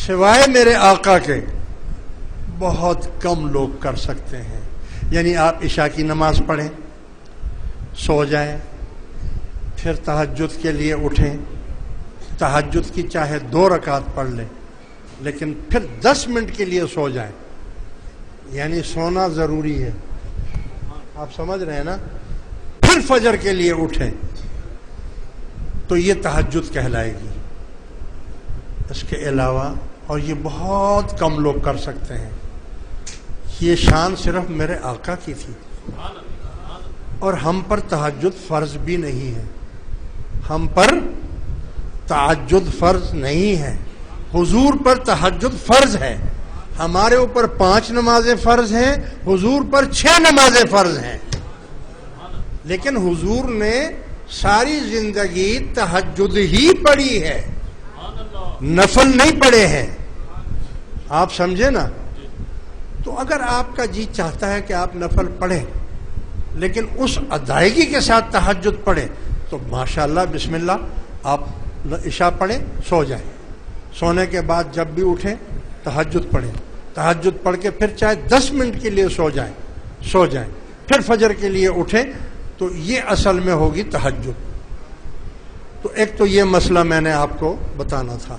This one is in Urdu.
سوائے میرے آقا کے بہت کم لوگ کر سکتے ہیں. یعنی آپ عشاء کی نماز پڑھیں، سو جائیں، پھر تہجد کے لیے اٹھیں، تہجد کی چاہے 2 رکعت پڑھ لیں، لیکن پھر 10 منٹ کے لیے سو جائیں. یعنی سونا ضروری ہے، آپ سمجھ رہے ہیں نا. پھر فجر کے لیے اٹھیں تو یہ تہجد کہلائے گی. اس کے علاوہ اور یہ بہت کم لوگ کر سکتے ہیں. یہ شان صرف میرے آقا کی تھی. اور ہم پر تہجد فرض بھی نہیں ہے، ہم پر تہجد فرض نہیں ہے. حضور پر تہجد فرض ہے. ہمارے اوپر 5 نمازیں فرض ہیں، حضور پر 6 نمازیں فرض ہیں. لیکن حضور نے ساری زندگی تہجد ہی پڑھی ہے، نفل نہیں پڑھے ہیں. آپ سمجھے نا. تو اگر آپ کا جی چاہتا ہے کہ آپ نفل پڑھیں لیکن اس ادائیگی کے ساتھ تہجد پڑھیں تو ماشاءاللہ بسم اللہ، آپ عشاء پڑھیں، سو جائیں. سونے کے بعد جب بھی اٹھیں تہجد پڑھیں. تہجد پڑھ کے پھر چاہے 10 منٹ کے لیے سو جائیں، پھر فجر کے لیے اٹھیں. تو یہ اصل میں ہوگی تہجد. تو ایک تو یہ مسئلہ میں نے آپ کو بتانا تھا.